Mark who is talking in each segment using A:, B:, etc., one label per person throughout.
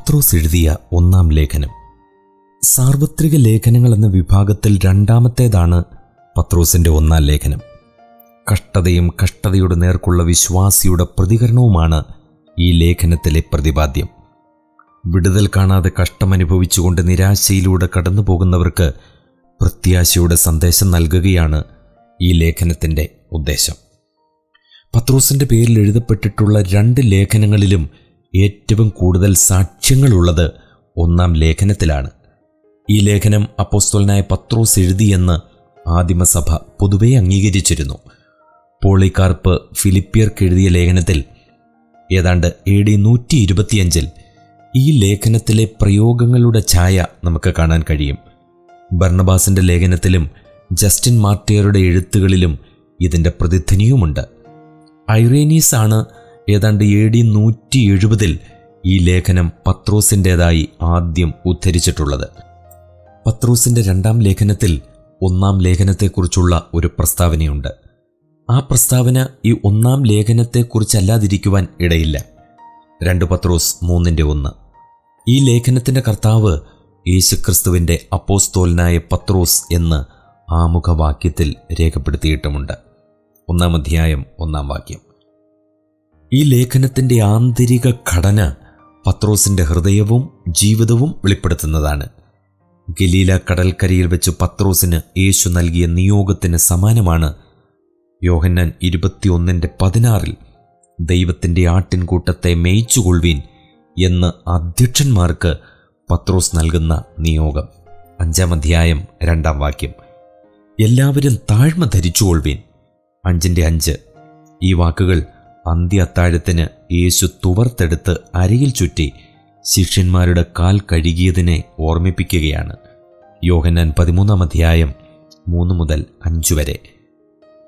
A: പത്രോസ് എഴുതിയ ഒന്നാം ലേഖനം. സാർവത്രിക ലേഖനങ്ങൾ എന്ന വിഭാഗത്തിൽ രണ്ടാമത്തേതാണ് പത്രോസിന്റെ ഒന്നാം ലേഖനം. കഷ്ടതയും കഷ്ടതയുടെ നേർക്കുള്ള വിശ്വാസിയുടെ പ്രതികരണവുമാണ് ഈ ലേഖനത്തിലെ പ്രതിപാദ്യം. വിടുതൽ കാണാതെ കഷ്ടമനുഭവിച്ചുകൊണ്ട് നിരാശയിലൂടെ കടന്നു പോകുന്നവർക്ക് പ്രത്യാശയുടെ സന്ദേശം നൽകുകയാണ് ഈ ലേഖനത്തിൻ്റെ ഉദ്ദേശം. പത്രോസിന്റെ പേരിൽ എഴുതപ്പെട്ടിട്ടുള്ള 2 ലേഖനങ്ങളിലും ഏറ്റവും കൂടുതൽ സാക്ഷ്യങ്ങളുള്ളത് ഒന്നാം ലേഖനത്തിലാണ്. ഈ ലേഖനം അപ്പോസ്തലനായ പത്രോസ് എഴുതിയെന്ന് ആദിമസഭ പൊതുവെ അംഗീകരിച്ചിരുന്നു. പോളികാർപ്പ് ഫിലിപ്പിയർക്ക് എഴുതിയ ലേഖനത്തിൽ ഏതാണ്ട് AD 125 ഈ ലേഖനത്തിലെ പ്രയോഗങ്ങളുടെ ഛായ നമുക്ക് കാണാൻ കഴിയും. ബർണബാസിന്റെ ലേഖനത്തിലും ജസ്റ്റിൻ മാർട്ടിയറുടെ എഴുത്തുകളിലും ഇതിൻ്റെ പ്രതിധ്വനിയുമുണ്ട്. ഐറേനീസ് ആണ് ഏതാണ്ട് AD 170 ഈ ലേഖനം പത്രോസിൻ്റേതായി ആദ്യം ഉദ്ധരിച്ചിട്ടുള്ളത്. പത്രോസിന്റെ 2ാം ലേഖനത്തിൽ 1ാം ലേഖനത്തെക്കുറിച്ചുള്ള ഒരു പ്രസ്താവനയുണ്ട്. ആ പ്രസ്താവന ഈ 1ാം ലേഖനത്തെക്കുറിച്ചല്ലാതിരിക്കുവാൻ ഇടയില്ല. 2 പത്രോസ് 3:1. ഈ ലേഖനത്തിൻ്റെ കർത്താവ് യേശുക്രിസ്തുവിൻ്റെ അപ്പോസ്തോലനായ പത്രോസ് എന്ന് ആമുഖവാക്യത്തിൽ രേഖപ്പെടുത്തിയിട്ടുമുണ്ട്. 1-ാം അധ്യായം 1-ാം വാക്യം. ഈ ലേഖനത്തിൻ്റെ ആന്തരിക ഘടന പത്രോസിൻ്റെ ഹൃദയവും ജീവിതവും വെളിപ്പെടുത്തുന്നതാണ്. ഗലീല കടൽക്കരയിൽ വെച്ച് പത്രോസിന് യേശു നൽകിയ നിയോഗത്തിന് സമാനമാണ് യോഹന്നാൻ 21:16 ദൈവത്തിൻ്റെ ആട്ടിൻകൂട്ടത്തെ മേയിച്ചുകൊള്ളുവീൻ എന്ന് അധ്യക്ഷന്മാർക്ക് പത്രോസ് നൽകുന്ന നിയോഗം. 5-ാം അധ്യായം 2-ാം വാക്യം. എല്ലാവരും താഴ്മ ധരിച്ചുകൊള്ളുവീൻ. 5:5. ഈ വാക്കുകൾ അന്ത്യ അത്താഴത്തിന് യേശു തുവർത്തെടുത്ത് അരയിൽ ചുറ്റി ശിഷ്യന്മാരുടെ കാൽ കഴുകിയതിനെ ഓർമ്മിപ്പിക്കുകയാണ്. യോഹന്നാൻ 13-ാം അധ്യായം 3-5 വരെ.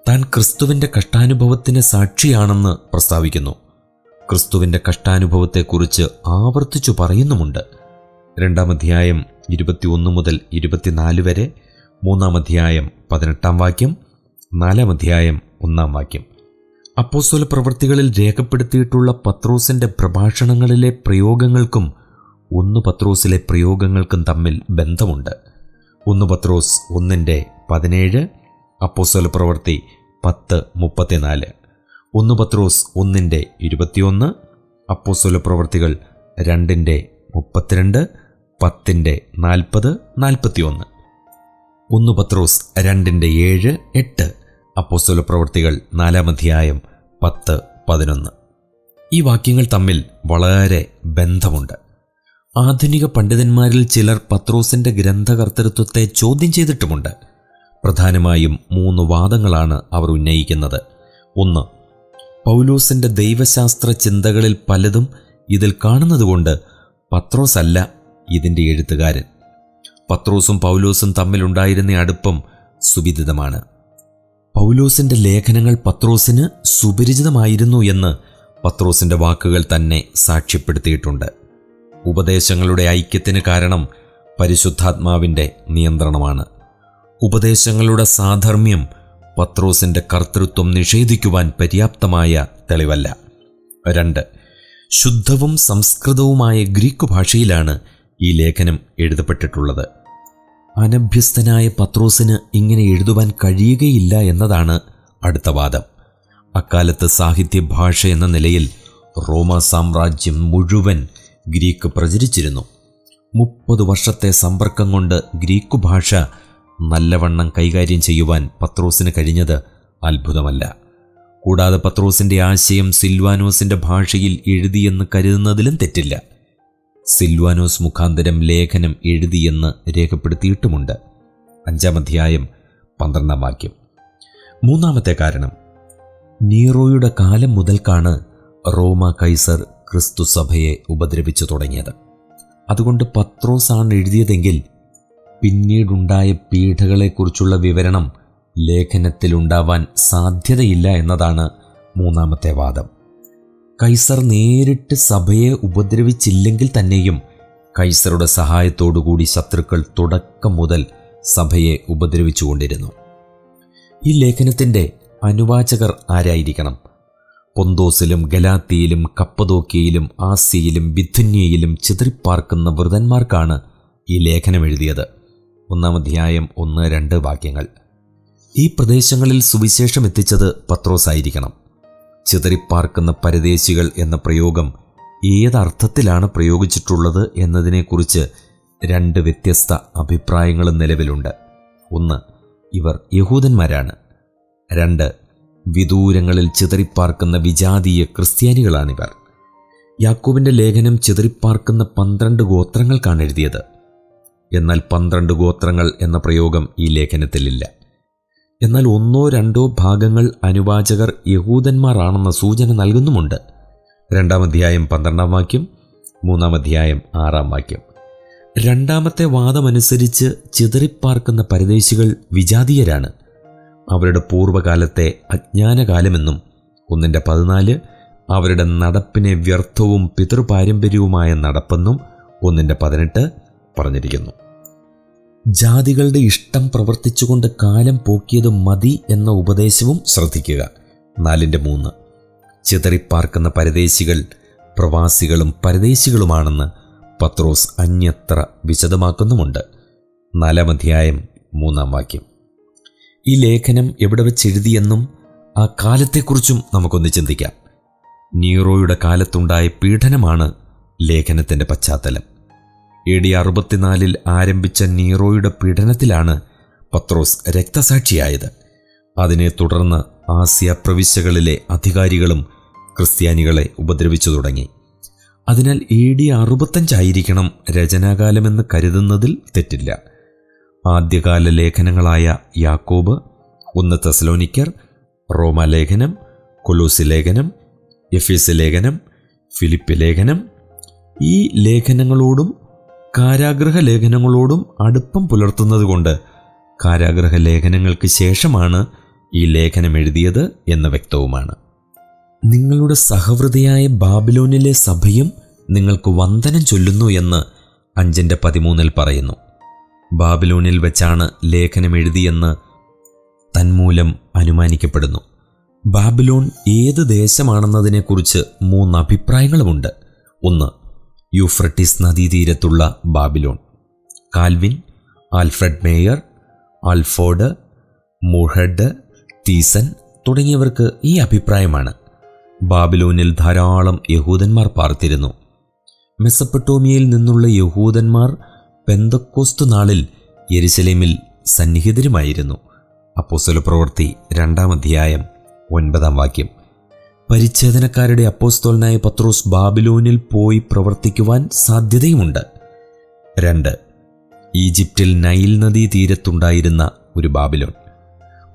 A: താൻ ക്രിസ്തുവിൻ്റെ കഷ്ടാനുഭവത്തിന് സാക്ഷിയാണെന്ന് പ്രസ്താവിക്കുന്നു. ക്രിസ്തുവിൻ്റെ കഷ്ടാനുഭവത്തെക്കുറിച്ച് ആവർത്തിച്ചു പറയുന്നുമുണ്ട്. 2-ാം അധ്യായം 21-24 വരെ, 3-ാം അധ്യായം 18-ാം വാക്യം, 4-ാം അധ്യായം 1-ാം വാക്യം. അപ്പോസ്തല പ്രവൃത്തികളിൽ രേഖപ്പെടുത്തിയിട്ടുള്ള പത്രോസിന്റെ പ്രഭാഷണങ്ങളിലെ പ്രയോഗങ്ങൾക്കും 1 പത്രോസിലെ പ്രയോഗങ്ങൾക്കും തമ്മിൽ ബന്ധമുണ്ട്. 1 പത്രോസ് 1:17, അപ്പോസ്തല പ്രവൃത്തി 10:34. 1 പത്രോസ് 1:21, അപ്പോസ്തല പ്രവൃത്തികൾ 2:32, 10:40-41. 1 പത്രോസ് 2:7-8, അപ്പോസ്തല പ്രവൃത്തികൾ 4-ാം അധ്യായം 10-11. ഈ വാക്യങ്ങൾ തമ്മിൽ വളരെ ബന്ധമുണ്ട്. ആധുനിക പണ്ഡിതന്മാരിൽ ചിലർ പത്രോസിന്റെ ഗ്രന്ഥകർത്തൃത്വത്തെ ചോദ്യം ചെയ്തിട്ടുമുണ്ട്. പ്രധാനമായും 3 വാദങ്ങളാണ് അവർ ഉന്നയിക്കുന്നത്. 1. പൗലോസിന്റെ ദൈവശാസ്ത്ര ചിന്തകളിൽ പലതും ഇതിൽ കാണുന്നതുകൊണ്ട് പത്രോസ് അല്ല ഇതിൻ്റെ എഴുത്തുകാരൻ. പത്രോസും പൗലോസും തമ്മിലുണ്ടായിരുന്ന അടുപ്പം സുവിദിതമാണ്. പൗലോസിന്റെ ലേഖനങ്ങൾ പത്രോസിന് സുപരിചിതമായിരുന്നു എന്ന് പത്രോസിന്റെ വാക്കുകൾ തന്നെ സാക്ഷ്യപ്പെടുത്തിയിട്ടുണ്ട്. ഉപദേശങ്ങളുടെ ഐക്യത്തിന് കാരണം പരിശുദ്ധാത്മാവിൻ്റെ നിയന്ത്രണമാണ്. ഉപദേശങ്ങളുടെ സാധർമ്മ്യം പത്രോസിന്റെ കർത്തൃത്വം നിഷേധിക്കുവാൻ പര്യാപ്തമായ തെളിവല്ല. 2. ശുദ്ധവും സംസ്കൃതവുമായ ഗ്രീക്ക് ഭാഷയിലാണ് ഈ ലേഖനം എഴുതപ്പെട്ടിട്ടുള്ളത്. അനഭ്യസ്തനായ പത്രോസിന് ഇങ്ങനെ എഴുതുവാൻ കഴിയുകയില്ല എന്നതാണ് അടുത്ത വാദം. അക്കാലത്ത് സാഹിത്യഭാഷ എന്ന നിലയിൽ റോമ സാമ്രാജ്യം മുഴുവൻ ഗ്രീക്ക് പ്രചരിച്ചിരുന്നു. 30 വർഷത്തെ സമ്പർക്കം കൊണ്ട് ഗ്രീക്ക് ഭാഷ നല്ലവണ്ണം കൈകാര്യം ചെയ്യുവാൻ പത്രോസിന് കഴിഞ്ഞത് അത്ഭുതമല്ല. കൂടാതെ പത്രോസിന്റെ ആശയം സിൽവാനോസിന്റെ ഭാഷയിൽ എഴുതിയെന്ന് കരുതുന്നതിലും തെറ്റില്ല. സിൽവാനോസ് മുഖാന്തരം ലേഖനം എഴുതിയെന്ന് രേഖപ്പെടുത്തിയിട്ടുമുണ്ട്. 5-ാം അധ്യായം 12-ാം വാക്യം. 3-ാമത്തെ കാരണം, നീറോയുടെ കാലം മുതൽക്കാണ് റോമ കൈസർ ക്രിസ്തു സഭയെ ഉപദ്രവിച്ചു തുടങ്ങിയത്. അതുകൊണ്ട് പത്രോസാണ് എഴുതിയതെങ്കിൽ പിന്നീടുണ്ടായ പീഡകളെക്കുറിച്ചുള്ള വിവരണം ലേഖനത്തിലുണ്ടാവാൻ സാധ്യതയില്ല എന്നതാണ് 3-ാമത്തെ വാദം. കൈസർ നേരിട്ട് സഭയെ ഉപദ്രവിച്ചില്ലെങ്കിൽ തന്നെയും കൈസറുടെ സഹായത്തോടുകൂടി ശത്രുക്കൾ തുടക്കം മുതൽ സഭയെ ഉപദ്രവിച്ചുകൊണ്ടിരുന്നു. ഈ ലേഖനത്തിൻ്റെ അനുവാചകർ ആരായിരിക്കണം? പൊന്തോസിലും ഗലാത്തിയിലും കപ്പദോക്യയിലും ആസ്യയിലും ബിഥുന്യയിലും ചിതറിപ്പാർക്കുന്ന വൃതന്മാർക്കാണ് ഈ ലേഖനം എഴുതിയത്. 1 അധ്യായം 1-2 വാക്യങ്ങൾ. ഈ പ്രദേശങ്ങളിൽ സുവിശേഷം എത്തിച്ചത് പത്രോസായിരിക്കണം. ചിതറിപ്പാർക്കുന്ന പരദേശികൾ എന്ന പ്രയോഗം ഏതർത്ഥത്തിലാണ് പ്രയോഗിച്ചിട്ടുള്ളത് എന്നതിനെക്കുറിച്ച് 2 വ്യത്യസ്ത അഭിപ്രായങ്ങളും നിലവിലുണ്ട്. 1, ഇവർ യഹൂദന്മാരാണ്. 2, വിദൂരങ്ങളിൽ ചിതറിപ്പാർക്കുന്ന വിജാതീയ ക്രിസ്ത്യാനികളാണിവർ. യാക്കോബിന്റെ ലേഖനം ചിതറിപ്പാർക്കുന്ന 12 ഗോത്രങ്ങൾക്കാണ് എഴുതിയത്. എന്നാൽ 12 ഗോത്രങ്ങൾ എന്ന പ്രയോഗം ഈ ലേഖനത്തിലില്ല. എന്നാൽ 1-2 ഭാഗങ്ങൾ അനുവാചകർ യഹൂദന്മാരാണെന്ന സൂചന നൽകുന്നുമുണ്ട്. 2 അധ്യായം 12 വാക്യം, 3 അധ്യായം 6 വാക്യം. 2ാമത്തെ വാദമനുസരിച്ച് ചിതറിപ്പാർക്കുന്ന പരദേശികൾ വിജാതീയരാണ്. അവരുടെ പൂർവ്വകാലത്തെ അജ്ഞാനകാലമെന്നും 1-14 അവരുടെ നടപ്പിനെ വ്യർത്ഥവും പിതൃപാരമ്പര്യവുമായ നടപ്പെന്നും 1-18 പറഞ്ഞിരിക്കുന്നു. ജാതികളുടെ ഇഷ്ടം പ്രവർത്തിച്ചുകൊണ്ട് കാലം പോക്കിയത് മതി എന്ന ഉപദേശവും ശ്രദ്ധിക്കുക. 4-3 ചിതറിപ്പാർക്കുന്ന പരദേശികൾ പ്രവാസികളും പരദേശികളുമാണെന്ന് പത്രോസ് അന്യത്ര വിശദമാക്കുന്നുമുണ്ട്. 4 അധ്യായം 3 വാക്യം. ഈ ലേഖനം എവിടെ വെച്ചെഴുതിയെന്നും ആ കാലത്തെക്കുറിച്ചും നമുക്കൊന്ന് ചിന്തിക്കാം. നീറോയുടെ കാലത്തുണ്ടായ പീഡനമാണ് ലേഖനത്തിൻ്റെ പശ്ചാത്തലം. AD 64 ആരംഭിച്ച നീറോയുടെ പീഡനത്തിലാണ് പത്രോസ് രക്തസാക്ഷിയായത്. അതിനെ തുടർന്ന് ആസ്യ പ്രവിശ്യകളിലെ അധികാരികളും ക്രിസ്ത്യാനികളെ ഉപദ്രവിച്ചു തുടങ്ങി. അതിനാൽ AD 65 ആയിരിക്കണം രചനാകാലമെന്ന് കരുതുന്നതിൽ തെറ്റില്ല. ആദ്യകാല ലേഖനങ്ങളായ യാക്കോബ്, 1 തെസ്സലോനിക്കർ, റോമാലേഖനം, കൊലോസി ലേഖനം, എഫേസ്യ ലേഖനം, ഫിലിപ്പി ലേഖനം, ഈ ലേഖനങ്ങളോടും കാരാഗൃഹ ലേഖനങ്ങളോടും അടുപ്പം പുലർത്തുന്നതുകൊണ്ട് കാരാഗൃഹ ലേഖനങ്ങൾക്ക് ശേഷമാണ് ഈ ലേഖനം എഴുതിയത് എന്ന് വ്യക്തവുമാണ്. നിങ്ങളുടെ സഹവൃതിയായ ബാബിലോനിലെ സഭയും നിങ്ങൾക്ക് വന്ദനം ചൊല്ലുന്നു എന്ന് 5-13 പറയുന്നു. ബാബിലോനിൽ വെച്ചാണ് ലേഖനം എഴുതിയെന്ന് തന്മൂലം അനുമാനിക്കപ്പെടുന്നു. ബാബിലോൺ ഏത് ദേശമാണെന്നതിനെക്കുറിച്ച് 3 അഭിപ്രായങ്ങളുമുണ്ട്. 1, യൂഫ്രട്ടീസ് നദീതീരത്തുള്ള Babylon. Calvin, Alfred Meyer, Alford, മുഹഡ്, തീസൻ തുടങ്ങിയവർക്ക് ഈ അഭിപ്രായമാണ്. ബാബിലോനിൽ ധാരാളം യഹൂദന്മാർ പാർത്തിരുന്നു. മെസപ്പൊട്ടോമിയയിൽ നിന്നുള്ള യഹൂദന്മാർ പെന്തക്കോസ്തു നാളിൽ യെരുശലേമിൽ സന്നിഹിതരുമായിരുന്നു. അപ്പോസ്തലപ്രവൃത്തി 2 അധ്യായം 9 വാക്യം. പരിച്ഛേദനക്കാരുടെ അപ്പോസ്തലനായ പത്രോസ് ബാബിലോനിൽ പോയി പ്രവർത്തിക്കുവാൻ സാധ്യതയുമുണ്ട്. 2, ഈജിപ്തിൽ നൈൽ നദീ തീരത്തുണ്ടായിരുന്ന ഒരു ബാബിലോൺ.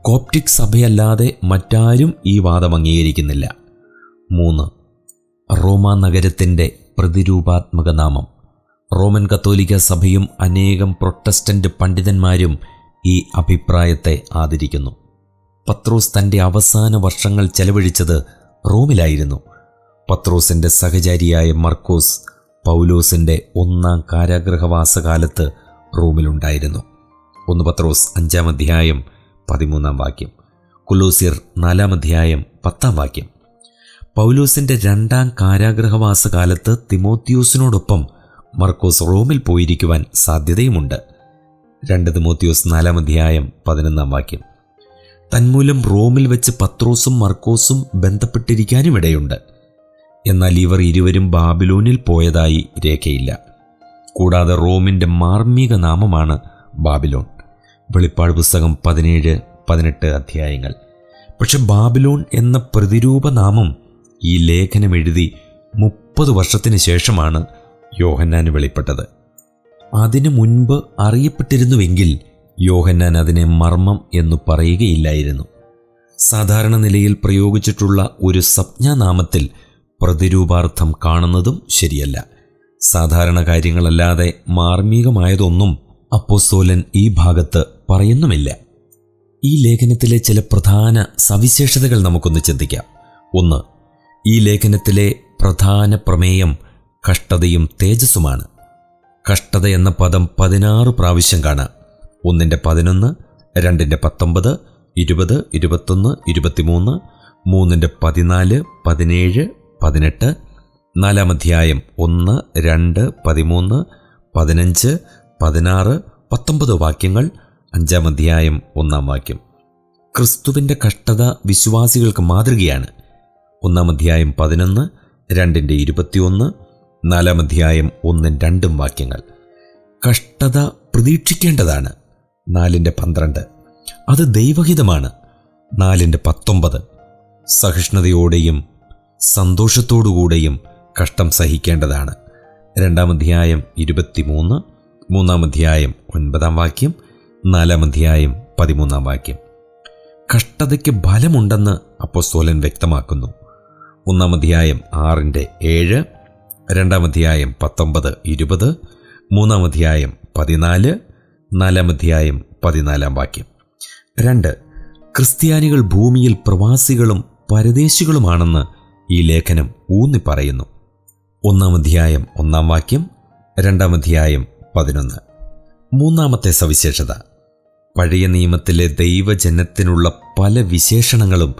A: കോപ്റ്റിക് സഭയല്ലാതെ മറ്റാരും ഈ വാദം അംഗീകരിക്കുന്നില്ല. 3, റോമാ നഗരത്തിൻ്റെ പ്രതിരൂപാത്മക നാമം. റോമൻ കത്തോലിക്ക സഭയും അനേകം പ്രൊട്ടസ്റ്റന്റ് പണ്ഡിതന്മാരും ഈ അഭിപ്രായത്തെ ആദരിക്കുന്നു. പത്രോസ് തൻ്റെ അവസാന വർഷങ്ങൾ ചെലവഴിച്ചത് റോമിലായിരുന്നു. പത്രോസിൻ്റെ സഹചാരിയായ മർക്കോസ് പൗലോസിൻ്റെ 1ാം കാരാഗൃഹവാസകാലത്ത് റോമിലുണ്ടായിരുന്നു. 1 പത്രോസ് 5 അധ്യായം 13 വാക്യം, കൊലോസ്യർ 4 അധ്യായം 10 വാക്യം. പൗലോസിൻ്റെ 2ാം കാരാഗൃഹവാസകാലത്ത് തിമോത്തിയോസിനോടൊപ്പം മർക്കോസ് റോമിൽ പോയിരിക്കുവാൻ സാധ്യതയുമുണ്ട്. 2 തിമോത്തിയോസ് 4 അധ്യായം 11 വാക്യം. തന്മൂലം റോമിൽ വെച്ച് പത്രോസും മർക്കോസും ബന്ധപ്പെട്ടിരിക്കാനുമിടയുണ്ട്. എന്നാൽ ഇവർ ഇരുവരും ബാബിലോനിൽ പോയതായി രേഖയില്ല. കൂടാതെ റോമിൻ്റെ മാർമിക നാമമാണ് ബാബിലോൺ. വെളിപ്പാട് പുസ്തകം 17-18 അധ്യായങ്ങൾ. പക്ഷെ ബാബിലോൺ എന്ന പ്രതിരൂപനാമം ഈ ലേഖനം എഴുതി 30 വർഷത്തിന് ശേഷമാണ് യോഹന്നാന് വെളിപ്പെട്ടത്. അതിനു മുൻപ് അറിയപ്പെട്ടിരുന്നുവെങ്കിൽ യോഹന്നാൻ അതിനെ മർമ്മം എന്നു പറയുകയില്ലായിരുന്നു. സാധാരണ നിലയിൽ പ്രയോഗിച്ചിട്ടുള്ള ഒരു സംജ്ഞാനാമത്തിൽ പ്രതിരൂപാർത്ഥം കാണുന്നതും ശരിയല്ല. സാധാരണ കാര്യങ്ങളല്ലാതെ മാർമികമായതൊന്നും അപ്പോസ്തലൻ ഈ ഭാഗത്ത് പറയുന്നുമില്ല. ഈ ലേഖനത്തിലെ ചില പ്രധാന സവിശേഷതകൾ നമുക്കൊന്ന് ചിന്തിക്കാം. 1, ഈ ലേഖനത്തിലെ പ്രധാന പ്രമേയം കഷ്ടതയും തേജസ്സുമാണ്. കഷ്ടത എന്ന പദം 16 പ്രാവശ്യം കാണാം. 1-11, 2-19, 20, 21, 23, 3-14, 17, 18, 4 അധ്യായം 1, 2, 13, 15, 16, 19 വാക്യങ്ങൾ, 5 അധ്യായം 1 വാക്യം. ക്രിസ്തുവിൻ്റെ കഷ്ടത വിശ്വാസികൾക്ക് മാതൃകയാണ്. 1 അധ്യായം 11, 2-21, 4 അധ്യായം 1-2 വാക്യങ്ങൾ. കഷ്ടത പ്രതീക്ഷിക്കേണ്ടതാണ്. 4-12 അത് ദൈവഹിതമാണ്. 4-19 സഹിഷ്ണുതയോടെയും സന്തോഷത്തോടുകൂടെയും കഷ്ടം സഹിക്കേണ്ടതാണ്. 2 അധ്യായം 23, 3 അധ്യായം 9 വാക്യം, 4 അധ്യായം 13 വാക്യം. കഷ്ടതയ്ക്ക് ഫലമുണ്ടെന്ന് അപ്പോസ്തലൻ വ്യക്തമാക്കുന്നു. 1 അധ്യായം 6-7, 2 അധ്യായം 19-20, 3 അധ്യായം 14, 4 അധ്യായം 14 വാക്യം. 2 ക്രിസ്ത്യാനികൾ ഭൂമിയിൽ പ്രവാസികളും പരദേശികളുമാണെന്ന് ഈ ലേഖനം ഊന്നി പറയുന്നു. 1 അധ്യായം 1 വാക്യം, 2 അധ്യായം 11. മൂന്നാമത്തെ സവിശേഷത, പഴയ നിയമത്തിലെ ദൈവജനത്തിനുള്ള പല വിശേഷണങ്ങളും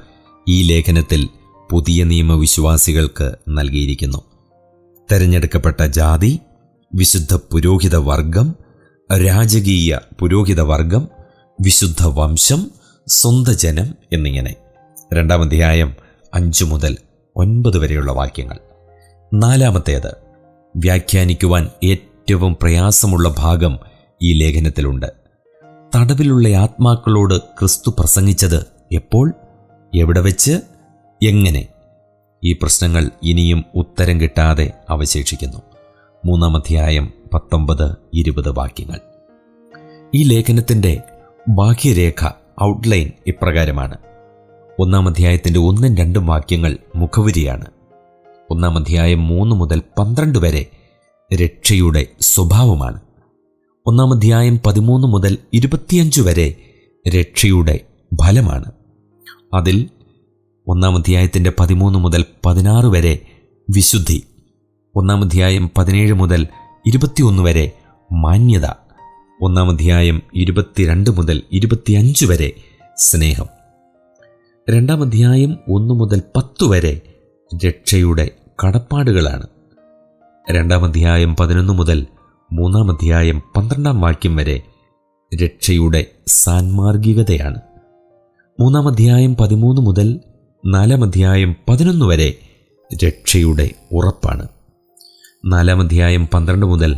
A: ഈ ലേഖനത്തിൽ പുതിയ നിയമവിശ്വാസികൾക്ക് നൽകിയിരിക്കുന്നു. തെരഞ്ഞെടുക്കപ്പെട്ട ജാതി, വിശുദ്ധ പുരോഹിത വർഗം, രാജകീയ പുരോഹിത വർഗം, വിശുദ്ധ വംശം, സ്വന്ത ജനം എന്നിങ്ങനെ. 2 അധ്യായം 5-9 വരെയുള്ള വാക്യങ്ങൾ. 4 വ്യാഖ്യാനിക്കുവാൻ ഏറ്റവും പ്രയാസമുള്ള ഭാഗം ഈ ലേഖനത്തിലുണ്ട്. തടവിലുള്ള ആത്മാക്കളോട് ക്രിസ്തു പ്രസംഗിച്ചത് എപ്പോൾ, എവിടെ വെച്ച്, എങ്ങനെ? ഈ പ്രശ്നങ്ങൾ ഇനിയും ഉത്തരം കിട്ടാതെ അവശേഷിക്കുന്നു. 3 അധ്യായം 19-20 വാക്യങ്ങൾ. ഈ ലേഖനത്തിൻ്റെ ബാഹ്യരേഖ ഔട്ട്ലൈൻ ഇപ്രകാരമാണ്. 1 അധ്യായത്തിൻ്റെ 1-2 വാക്യങ്ങൾ മുഖവുരിയാണ്. 1 അധ്യായം 3-12 വരെ രക്ഷയുടെ സ്വഭാവമാണ്. 1 അധ്യായം 13-25 വരെ രക്ഷയുടെ ഫലമാണ്. അതിൽ 1 അധ്യായത്തിൻ്റെ 13-16 വരെ വിശുദ്ധി, 1 അധ്യായം 17-21 വരെ മാന്യത, 1 അധ്യായം 22-25 വരെ സ്നേഹം, 2 അധ്യായം 1-10 വരെ രക്ഷയുടെ കടപ്പാടുകളാണ്. 2 അധ്യായം 11 മുതൽ 3 അധ്യായം 12 വാക്യം വരെ രക്ഷയുടെ സാൻമാർഗികതയാണ്. 3 അധ്യായം 13 മുതൽ 4 അധ്യായം 11 വരെ രക്ഷയുടെ ഉറപ്പാണ്. 4 അധ്യായം 12 മുതൽ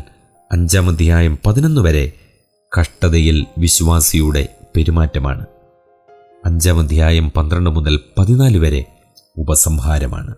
A: 5 അധ്യായം 11 വരെ കഷ്ടതയിൽ വിശ്വാസിയുടെ പെരുമാറ്റമാണ്. 5 അധ്യായം 12 മുതൽ 14 വരെ ഉപസംഹാരമാണ്.